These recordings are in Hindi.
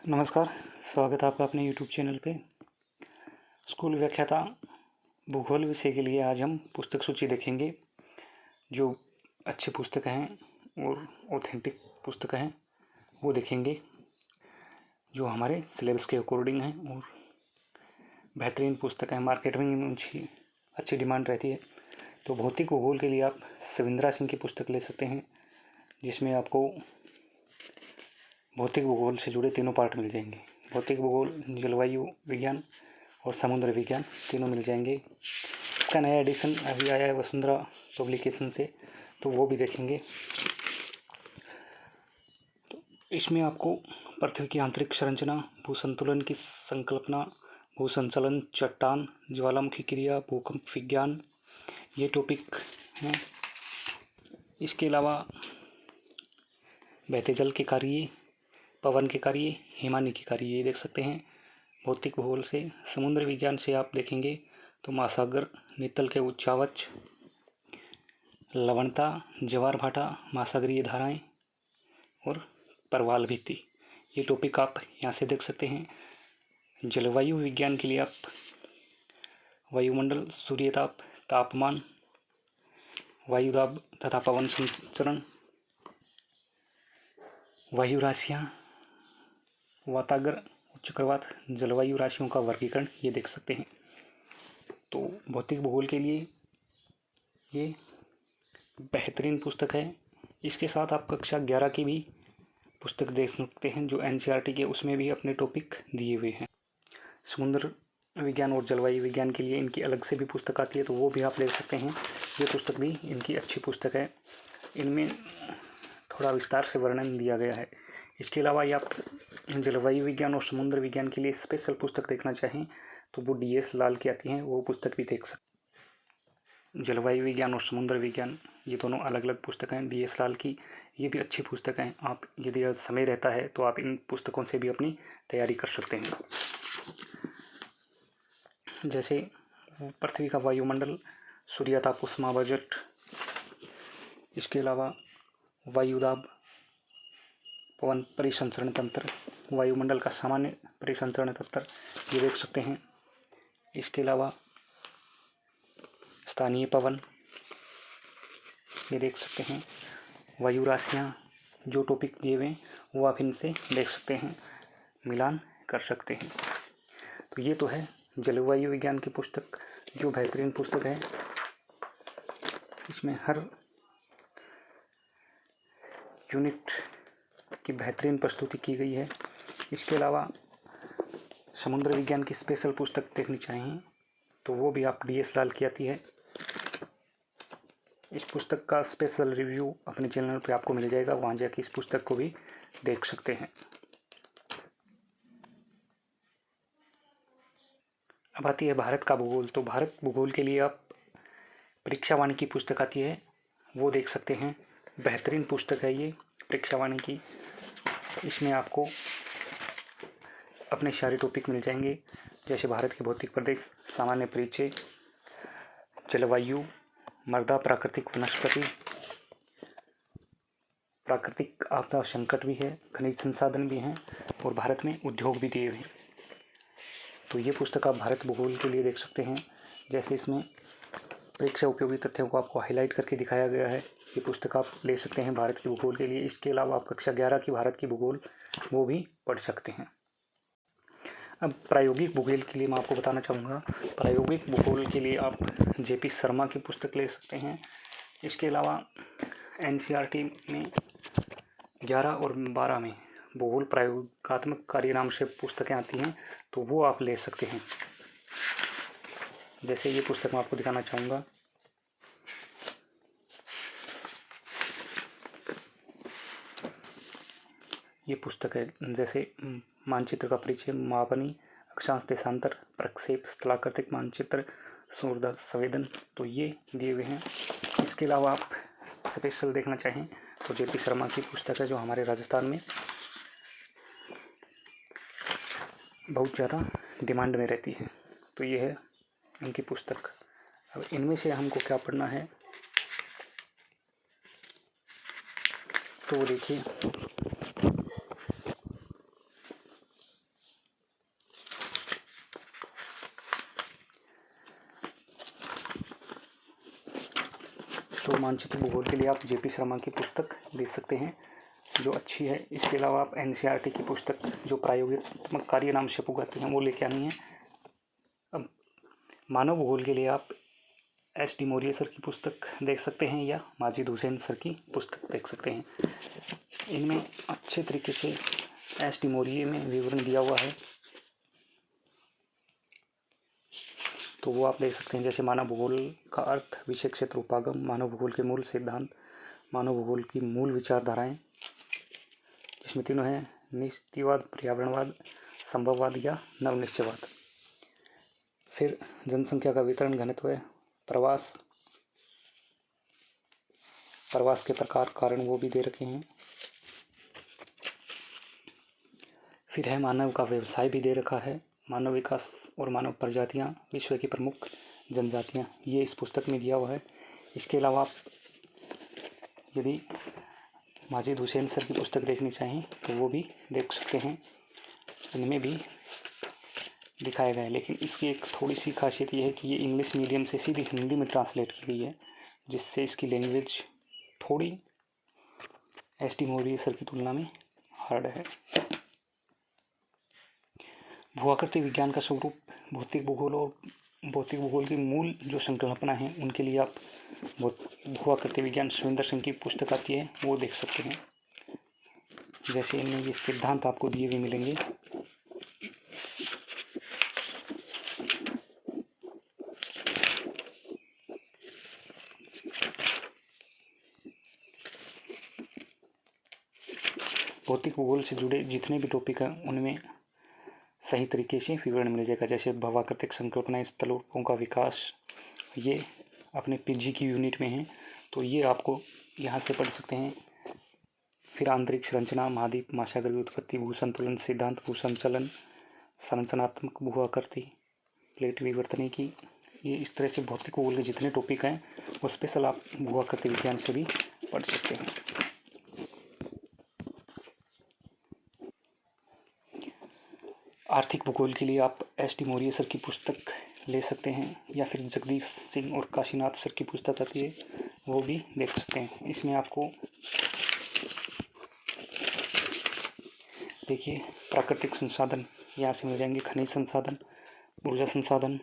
नमस्कार, स्वागत है आपका अपने YouTube चैनल पे। स्कूल व्याख्याता भूगोल विषय के लिए आज हम पुस्तक सूची देखेंगे। जो अच्छी पुस्तक हैं और ऑथेंटिक पुस्तक हैं वो देखेंगे, जो हमारे सिलेबस के अकॉर्डिंग हैं और बेहतरीन पुस्तक है। मार्केट में उनकी अच्छी डिमांड रहती है। तो भौतिक भूगोल के लिए आप सविंद्रा सिंह की पुस्तक ले सकते हैं, जिसमें आपको भौतिक भूगोल से जुड़े तीनों पार्ट मिल जाएंगे। भौतिक भूगोल, जलवायु विज्ञान और समुद्र विज्ञान तीनों मिल जाएंगे। इसका नया एडिशन अभी आया है वसुंधरा पब्लिकेशन से, तो वो भी देखेंगे। तो इसमें आपको पृथ्वी की आंतरिक संरचना, भूसंतुलन की संकल्पना, भूसंचलन, चट्टान, ज्वालामुखी क्रिया, भूकंप विज्ञान, ये टॉपिक हैं। इसके अलावा बहते जल के कार्य, पवन के कार्य, हिमानी के कार्य, ये देख सकते हैं। भौतिक भूगोल से समुद्र विज्ञान से आप देखेंगे तो महासागर, नितल के उच्चावच, लवणता, ज्वार भाटा, महासागरीय धाराएं और परवाल भित्ति, ये टॉपिक आप यहाँ से देख सकते हैं। जलवायु विज्ञान के लिए आप वायुमंडल, सूर्यताप, तापमान, वायुदाब तथा पवन संचरण, वायु राशियाँ, वातागर, चक्रवात, जलवायु राशियों का वर्गीकरण, ये देख सकते हैं। तो भौतिक भूगोल के लिए ये बेहतरीन पुस्तक है। इसके साथ आप कक्षा 11 की भी पुस्तक देख सकते हैं, जो NCERT के उसमें भी अपने टॉपिक दिए हुए हैं। समुद्र विज्ञान और जलवायु विज्ञान के लिए इनकी अलग से भी पुस्तक आती है, तो वो भी आप ले सकते हैं। ये पुस्तक भी इनकी अच्छी पुस्तक है। इनमें थोड़ा विस्तार से वर्णन दिया गया है। इसके अलावा ये आप जलवायु विज्ञान और समुद्र विज्ञान के लिए स्पेशल पुस्तक देखना चाहें तो वो DS लाल की आती हैं, वो पुस्तक भी देख सकते। जलवायु विज्ञान और समुद्र विज्ञान ये दोनों अलग अलग पुस्तक हैं। DS लाल की ये भी अच्छी पुस्तक हैं। आप यदि समय रहता है तो आप इन पुस्तकों से भी अपनी तैयारी कर सकते हैं। जैसे पृथ्वी का वायुमंडल, सूर्यताप, उष्मा बजट, इसके अलावा वायुदाब, पवन परिसंचरण तंत्र, वायुमंडल का सामान्य परिसंचरण तंत्र, ये देख सकते हैं। इसके अलावा स्थानीय पवन, ये देख सकते हैं। वायु राशियाँ, जो टॉपिक दिए हुए हैं वो आप इनसे देख सकते हैं, मिलान कर सकते हैं। तो ये तो है जलवायु विज्ञान की पुस्तक, जो बेहतरीन पुस्तक है। इसमें हर यूनिट की बेहतरीन प्रस्तुति की गई है। इसके अलावा समुद्र विज्ञान की स्पेशल पुस्तक देखनी चाहिए तो वो भी आप DS लाल की आती है। इस पुस्तक का स्पेशल रिव्यू अपने चैनल पे आपको मिल जाएगा, वहाँ जाके इस पुस्तक को भी देख सकते हैं। अब आती है भारत का भूगोल। तो भारत भूगोल के लिए आप परीक्षावाणी की पुस्तक आती है, वो देख सकते हैं। बेहतरीन पुस्तक है ये परीक्षावाणी की। इसमें आपको अपने सारे टॉपिक मिल जाएंगे, जैसे भारत के भौतिक प्रदेश, सामान्य परिचय, जलवायु, मृदा, प्राकृतिक वनस्पति, प्राकृतिक आपदा संकट भी है, खनिज संसाधन भी हैं और भारत में उद्योग भी दिए हुए हैं। तो ये पुस्तक आप भारत भूगोल के लिए देख सकते हैं। जैसे इसमें परीक्षा उपयोगी तथ्यों को आपको हाईलाइट करके दिखाया गया है, ये पुस्तक आप ले सकते हैं भारत के भूगोल के लिए। इसके अलावा आप कक्षा 11 की भारत की भूगोल वो भी पढ़ सकते हैं। अब प्रायोगिक भूगोल के लिए मैं आपको बताना चाहूँगा। प्रायोगिक भूगोल के लिए आप JP शर्मा की पुस्तक ले सकते हैं। इसके अलावा NCERT में 11 और 12 में भूगोल प्रयोगात्मक कार्य नाम से पुस्तकें आती हैं, तो वो आप ले सकते हैं। जैसे ये पुस्तक मैं आपको दिखाना चाहूँगा। ये पुस्तक है, जैसे मानचित्र का परिचय, मापनी, अक्षांश देशांतर, प्रक्षेप, स्थलाकृतिक मानचित्र, सूर्य संवेदन, तो ये दिए हुए हैं। इसके अलावा आप स्पेशल देखना चाहें तो JP शर्मा की पुस्तक है, जो हमारे राजस्थान में बहुत ज़्यादा डिमांड में रहती है। तो ये है इनकी पुस्तक। अब इनमें से हमको क्या पढ़ना है तो वो देखिए। तो मानचित्र भूगोल के लिए आप जेपी शर्मा की पुस्तक ले सकते हैं जो अच्छी है। इसके अलावा आप एनसीईआरटी की पुस्तक जो प्रायोगिक कार्य नाम से पुकारती हैं वो लेके आनी है। अब मानव भूगोल के लिए आप एस डी मौर्य सर की पुस्तक देख सकते हैं या माजिद हुसैन सर की पुस्तक देख सकते हैं। इनमें अच्छे तरीके से एस डी मौर्य में विवरण दिया हुआ है, तो वो आप देख सकते हैं। जैसे मानव भूगोल का अर्थ, विषय क्षेत्र, उपागम, मानव भूगोल के मूल सिद्धांत, मानव भूगोल की मूल विचारधाराएं, जिसमें तीनों हैं निश्चितवाद, पर्यावरणवाद, संभववाद या नवनिश्चयवाद। फिर जनसंख्या का वितरण, घनत्व, प्रवास के प्रकार, कारण वो भी दे रखे हैं। फिर है मानव का व्यवसाय भी दे रखा है, मानव विकास और मानव प्रजातियां, विश्व की प्रमुख जनजातियां, ये इस पुस्तक में दिया हुआ है। इसके अलावा आप यदि माजिद हुसैन सर की पुस्तक देखनी चाहें तो वो भी देख सकते हैं, इनमें भी दिखाया गया है। लेकिन इसकी एक थोड़ी सी खासियत ये है कि ये इंग्लिश मीडियम से सीधी हिंदी में ट्रांसलेट की गई है, जिससे इसकी लैंग्वेज थोड़ी एस डी मौर्य सर की तुलना में हार्ड है। भूआकृति विज्ञान का स्वरूप, भौतिक भूगोल और भौतिक भूगोल की मूल जो संकल्पना है उनके लिए आप भूआकृति विज्ञान सुरेंद्र सिंह की पुस्तक आती है वो देख सकते हैं। जैसे इनमें ये सिद्धांत आपको दिए हुए मिलेंगे। भौतिक भूगोल से जुड़े जितने भी टॉपिक हैं उनमें सही तरीके से विवरण मिल जाएगा। जैसे भवाकृतिक संकल्पना, स्थलों का विकास, ये अपने पीजी की यूनिट में है, तो ये आपको यहाँ से पढ़ सकते हैं। फिर आंतरिक संरचना, महाद्वीप महासागर की उत्पत्ति, भूसंतुलन सिद्धांत, भूसंचलन, संरचनात्मक भूआकृति, प्लेट विवर्तनिकी, ये इस तरह से भौतिक भूगोल के जितने टॉपिक हैं वो स्पेशल आप भूआकृति विज्ञान से भी पढ़ सकते हैं। आर्थिक भूगोल के लिए आप एस डी मौर्य सर की पुस्तक ले सकते हैं या फिर जगदीश सिंह और काशीनाथ सर की पुस्तक आती है वो भी देख सकते हैं। इसमें आपको देखिए प्राकृतिक संसाधन यहाँ से मिल जाएंगे, खनिज संसाधन, ऊर्जा संसाधन,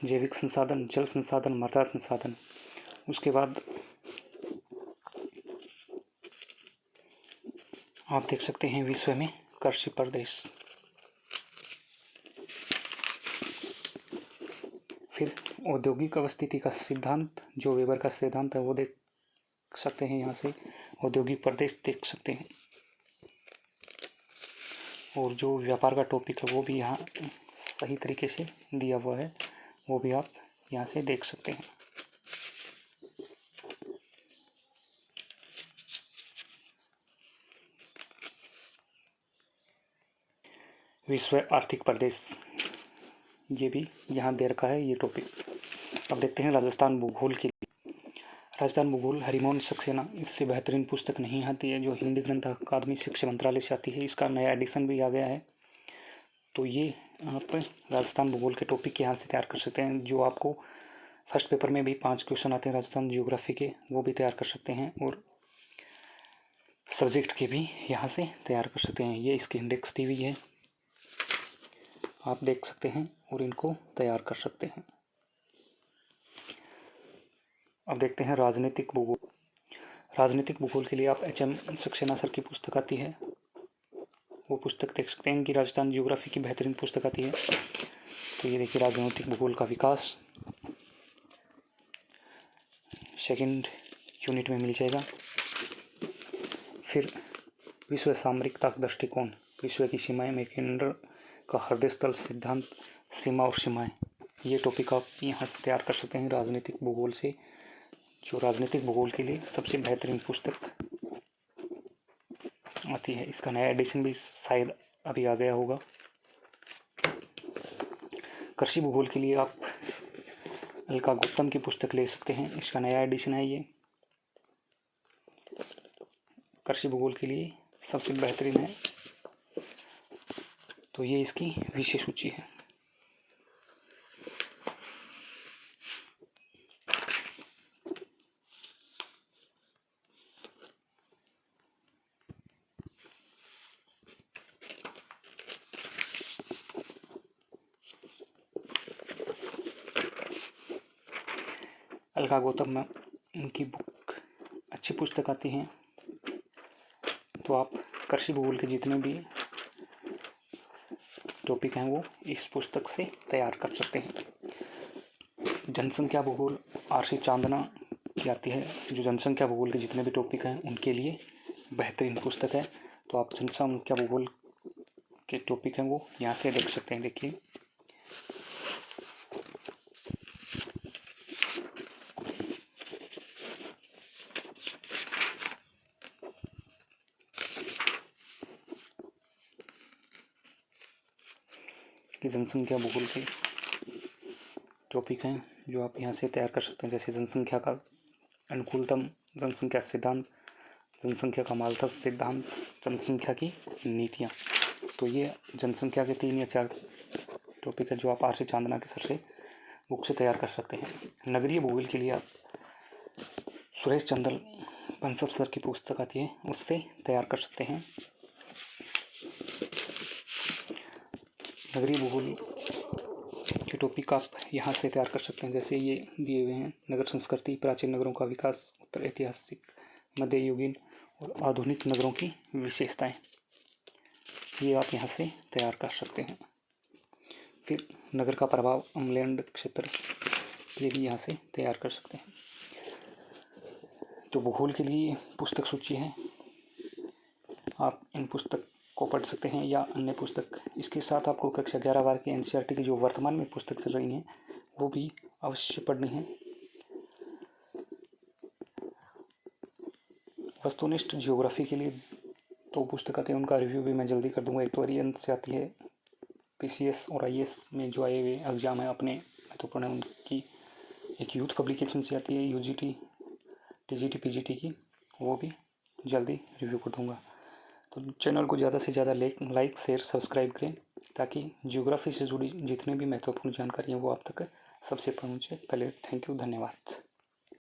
जैविक संसाधन, जल संसाधन, मृदा संसाधन। उसके बाद आप देख सकते हैं विश्व में कृषि प्रदेश। फिर औद्योगिक अवस्थिति का सिद्धांत, जो वेबर का सिद्धांत है वो देख सकते हैं। यहाँ से औद्योगिक प्रदेश देख सकते हैं। और जो व्यापार का टॉपिक है वो भी यहाँ सही तरीके से दिया हुआ है, वो भी आप यहाँ से देख सकते हैं। विश्व आर्थिक प्रदेश, ये भी यहाँ दे रखा है ये टॉपिक। अब देखते हैं राजस्थान भूगोल के लिए। राजस्थान भूगोल हरिमोहन सक्सेना, इससे बेहतरीन पुस्तक नहीं आती है जो हिंदी ग्रंथ अकादमी शिक्षा मंत्रालय से आती है। इसका नया एडिशन भी आ गया है, तो ये आप राजस्थान भूगोल के टॉपिक यहाँ से तैयार कर सकते हैं। जो आपको फर्स्ट पेपर में भी 5 क्वेश्चन आते हैं राजस्थान जियोग्राफी के, वो भी तैयार कर सकते हैं और सब्जेक्ट के भी यहाँ से तैयार कर सकते हैं। ये इसकी इंडेक्स टीवी है, आप देख सकते हैं और इनको तैयार कर सकते हैं। अब देखते हैं राजनीतिक भूगोल। राजनीतिक भूगोल के लिए आप HM सक्सेना सर की पुस्तक आती है, वो पुस्तक देख सकते हैं। कि राजस्थान जियोग्राफी की बेहतरीन पुस्तक आती है। तो ये देखिए राजनीतिक भूगोल का विकास, सेकंड यूनिट में मिल जाएगा। फिर विश्व सामरिकता का दृष्टिकोण, विश्व की सीमाएं में केंद्र का हृदय स्थल सिद्धांत, सीमा और सीमाएं, ये टॉपिक आप यहाँ से तैयार कर सकते हैं राजनीतिक भूगोल से। जो राजनीतिक भूगोल के लिए सबसे बेहतरीन पुस्तक आती है। इसका नया एडिशन भी शायद अभी आ गया होगा। कृषि भूगोल के लिए आप अलका गुप्तम की पुस्तक ले सकते हैं, इसका नया एडिशन है ये। कृषि भूगोल के लिए सबसे बेहतरीन है, तो ये इसकी विषय सूची है। अलका गौतम में उनकी बुक अच्छी पुस्तक आती हैं। तो आप कृषि भूगोल के जितने भी टॉपिक हैं वो इस पुस्तक से तैयार कर सकते हैं। जनसंख्या भूगोल आर.सी. चांदना की आती है, जो जनसंख्या भूगोल के जितने भी टॉपिक हैं उनके लिए बेहतरीन पुस्तक है। तो आप जनसंख्या भूगोल के टॉपिक हैं वो यहाँ से देख सकते हैं। देखिए, कि जनसंख्या भूगोल के टॉपिक हैं जो आप यहाँ से तैयार कर सकते हैं, जैसे जनसंख्या का अनुकूलतम जनसंख्या सिद्धांत, जनसंख्या का मालथस सिद्धांत, जनसंख्या की नीतियाँ। तो ये जनसंख्या के 3 या 4 टॉपिक है जो आप आर.सी. चांदना के सर से बुक से तैयार कर सकते हैं। नगरीय भूगोल के लिए आप सुरेश चंद्र बंसल सर की पुस्तक आती है, उससे तैयार कर सकते हैं। नगरीय भूगोल के टॉपिक आप यहाँ से तैयार कर सकते हैं, जैसे ये दिए हुए हैं। नगर संस्कृति, प्राचीन नगरों का विकास, उत्तर ऐतिहासिक, मध्ययुगीन और आधुनिक नगरों की विशेषताएं, ये आप यहाँ से तैयार कर सकते हैं। फिर नगर का प्रभाव, अम्लैंड क्षेत्र, ये भी यहाँ से तैयार कर सकते हैं। तो भूगोल के लिए पुस्तक सूची है, आप इन पुस्तक को पढ़ सकते हैं या अन्य पुस्तक। इसके साथ आपको कक्षा 11-12 की एनसीईआरटी की जो वर्तमान में पुस्तक चल रही हैं वो भी अवश्य पढ़नी है। वस्तुनिष्ठ जियोग्राफी के लिए 2 पुस्तक आते हैं, उनका रिव्यू भी मैं जल्दी कर दूंगा। एक तो अरिहंत से आती है, पीसीएस और आईएएस में जो आए हुए एग्जाम है अपने महत्वपूर्ण है उनकी। एक यूथ पब्लिकेशन से आती है यूजीटी, टीजीटी, पीजीटी की, वो भी जल्दी रिव्यू कर दूंगा। तो चैनल को ज़्यादा से ज़्यादा लाइक, शेयर, सब्सक्राइब करें ताकि जियोग्राफी से जुड़ी जितनी भी महत्वपूर्ण जानकारी है वो आप तक सबसे पहुँचे। पहले थैंक यू, धन्यवाद।